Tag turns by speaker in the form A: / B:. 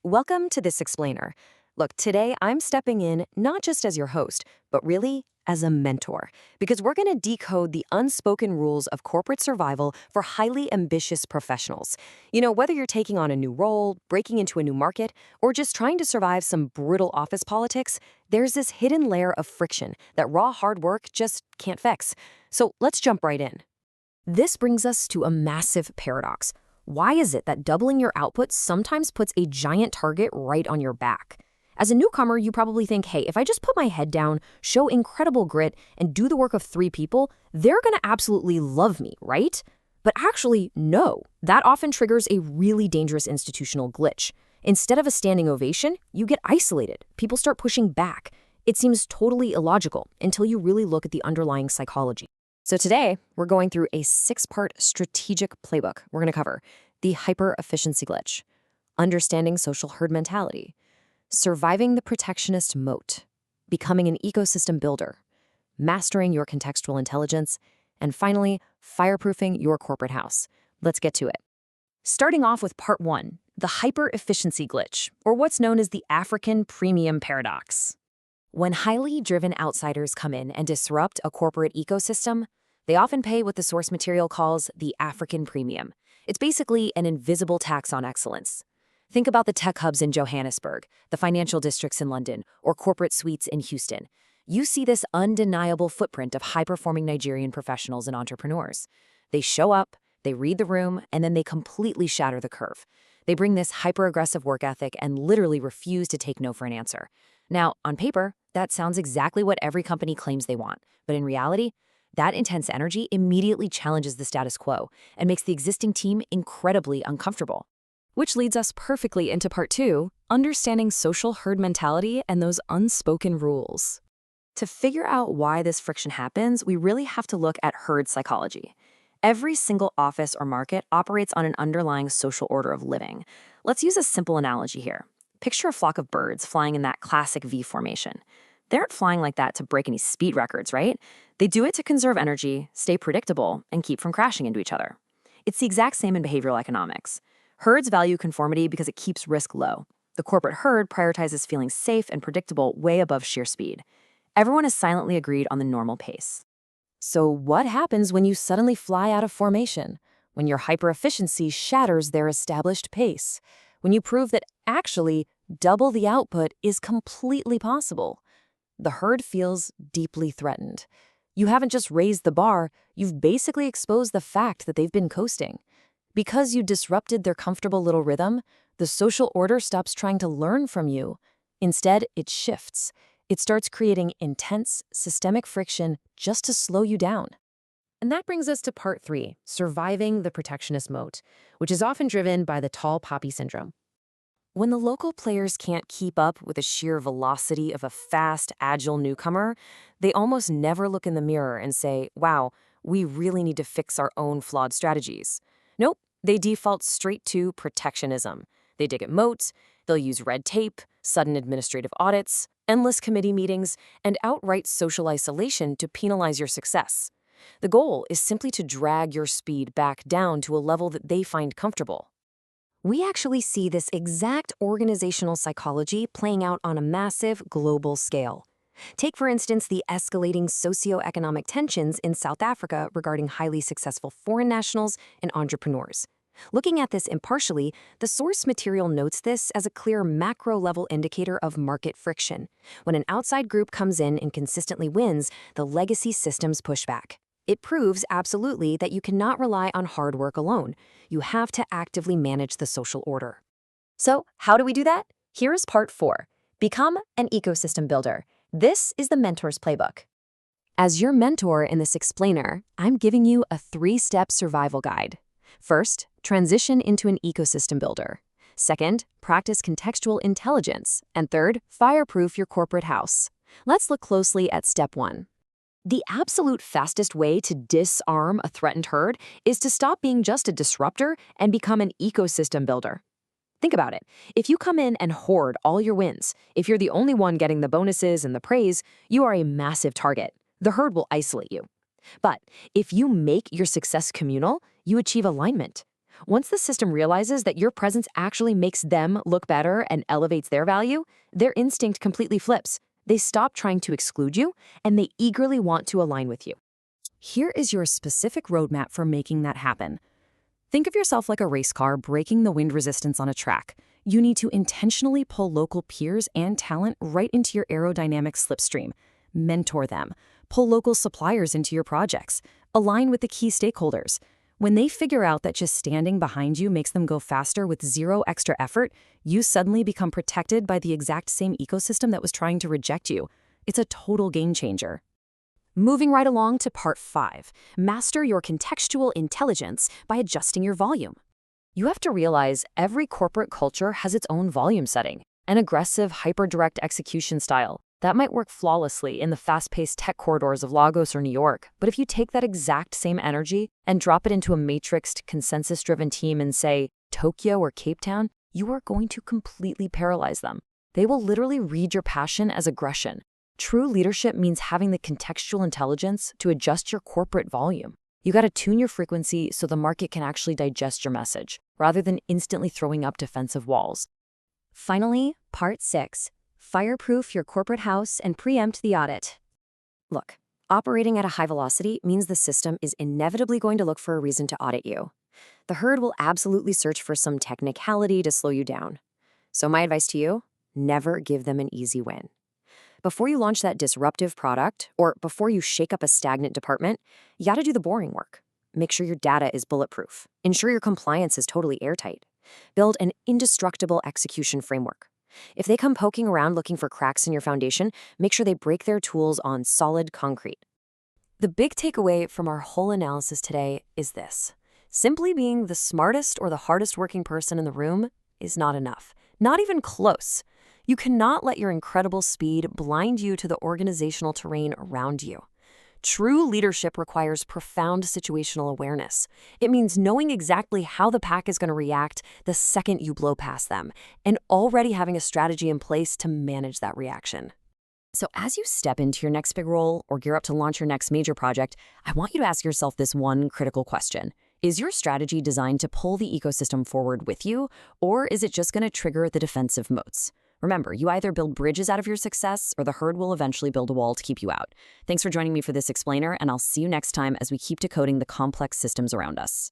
A: Welcome to This Explainer. Look, today I'm stepping in not just as your host, but really as a mentor, because we're going to decode the unspoken rules of corporate survival for highly ambitious professionals. Whether you're taking on a new role, breaking into a new market, or just trying to survive some brutal office politics, there's this hidden layer of friction that raw hard work just can't fix. So let's jump right in. This brings us to a massive paradox. Why is it that doubling your output sometimes puts a giant target right on your back? As a newcomer, you probably think, hey, if I just put my head down, show incredible grit, and do the work of 3 people, they're going to absolutely love me, right? But actually, no. That often triggers a really dangerous institutional glitch. Instead of a standing ovation, you get isolated. People start pushing back. It seems totally illogical until you really look at the underlying psychology. So today, we're going through a 6-part strategic playbook. We're going to cover the hyper-efficiency glitch, understanding social herd mentality, surviving the protectionist moat, becoming an ecosystem builder, mastering your contextual intelligence, and finally, fireproofing your corporate house. Let's get to it. Starting off with part 1, the hyper-efficiency glitch, or what's known as the African premium paradox. When highly driven outsiders come in and disrupt a corporate ecosystem, they often pay what the source material calls the African premium. It's basically an invisible tax on excellence. Think about the tech hubs in Johannesburg, the financial districts in London, or corporate suites in Houston. You see this undeniable footprint of high-performing Nigerian professionals and entrepreneurs. They show up, they read the room, and then they completely shatter the curve. They bring this hyper-aggressive work ethic and literally refuse to take no for an answer. Now, on paper, that sounds exactly what every company claims they want, but in reality, that intense energy immediately challenges the status quo and makes the existing team incredibly uncomfortable. Which leads us perfectly into part 2, understanding social herd mentality and those unspoken rules. To figure out why this friction happens, we really have to look at herd psychology. Every single office or market operates on an underlying social order of living. Let's use a simple analogy here. Picture a flock of birds flying in that classic V formation. They aren't flying like that to break any speed records, right? They do it to conserve energy, stay predictable, and keep from crashing into each other. It's the exact same in behavioral economics. Herds value conformity because it keeps risk low. The corporate herd prioritizes feeling safe and predictable way above sheer speed. Everyone is silently agreed on the normal pace. So what happens when you suddenly fly out of formation? When your hyper-efficiency shatters their established pace? When you prove that actually double the output is completely possible? The herd feels deeply threatened. You haven't just raised the bar, you've basically exposed the fact that they've been coasting. Because you disrupted their comfortable little rhythm, the social order stops trying to learn from you. Instead, it shifts. It starts creating intense, systemic friction just to slow you down. And that brings us to part 3, surviving the protectionist moat, which is often driven by the tall poppy syndrome. When the local players can't keep up with the sheer velocity of a fast, agile newcomer, they almost never look in the mirror and say, wow, we really need to fix our own flawed strategies. Nope, they default straight to protectionism. They dig at moats, they'll use red tape, sudden administrative audits, endless committee meetings, and outright social isolation to penalize your success. The goal is simply to drag your speed back down to a level that they find comfortable. We actually see this exact organizational psychology playing out on a massive global scale. Take, for instance, the escalating socioeconomic tensions in South Africa regarding highly successful foreign nationals and entrepreneurs. Looking at this impartially, the source material notes this as a clear macro-level indicator of market friction. When an outside group comes in and consistently wins, the legacy systems push back. It proves absolutely that you cannot rely on hard work alone. You have to actively manage the social order. So, how do we do that? Here is part 4. Become an ecosystem builder. This is the mentor's playbook. As your mentor in this explainer, I'm giving you a 3-step survival guide. First, transition into an ecosystem builder. Second, practice contextual intelligence. And third, fireproof your corporate house. Let's look closely at step 1. The absolute fastest way to disarm a threatened herd is to stop being just a disruptor and become an ecosystem builder. Think about it. If you come in and hoard all your wins, if you're the only one getting the bonuses and the praise, you are a massive target. The herd will isolate you. But if you make your success communal, you achieve alignment. Once the system realizes that your presence actually makes them look better and elevates their value, their instinct completely flips. They stop trying to exclude you, and they eagerly want to align with you. Here is your specific roadmap for making that happen. Think of yourself like a race car breaking the wind resistance on a track. You need to intentionally pull local peers and talent right into your aerodynamic slipstream. Mentor them. Pull local suppliers into your projects. Align with the key stakeholders. When they figure out that just standing behind you makes them go faster with zero extra effort, you suddenly become protected by the exact same ecosystem that was trying to reject you. It's a total game changer. Moving right along to part 5, master your contextual intelligence by adjusting your volume. You have to realize every corporate culture has its own volume setting, an aggressive, hyper-direct execution style. That might work flawlessly in the fast-paced tech corridors of Lagos or New York, but if you take that exact same energy and drop it into a matrixed, consensus-driven team in, say, Tokyo or Cape Town, you are going to completely paralyze them. They will literally read your passion as aggression. True leadership means having the contextual intelligence to adjust your corporate volume. You got to tune your frequency so the market can actually digest your message, rather than instantly throwing up defensive walls. Finally, part 6. Fireproof your corporate house and preempt the audit. Look, operating at a high velocity means the system is inevitably going to look for a reason to audit you. The herd will absolutely search for some technicality to slow you down. So my advice to you, never give them an easy win. Before you launch that disruptive product, or before you shake up a stagnant department, you gotta do the boring work. Make sure your data is bulletproof. Ensure your compliance is totally airtight. Build an indestructible execution framework. If they come poking around looking for cracks in your foundation, make sure they break their tools on solid concrete. The big takeaway from our whole analysis today is this. Simply being the smartest or the hardest working person in the room is not enough. Not even close. You cannot let your incredible speed blind you to the organizational terrain around you. True leadership requires profound situational awareness. It means knowing exactly how the pack is going to react the second you blow past them, and already having a strategy in place to manage that reaction. So as you step into your next big role or gear up to launch your next major project, I want you to ask yourself this one critical question. Is your strategy designed to pull the ecosystem forward with you, or is it just going to trigger the defensive moats? Remember, you either build bridges out of your success, or the herd will eventually build a wall to keep you out. Thanks for joining me for this explainer, and I'll see you next time as we keep decoding the complex systems around us.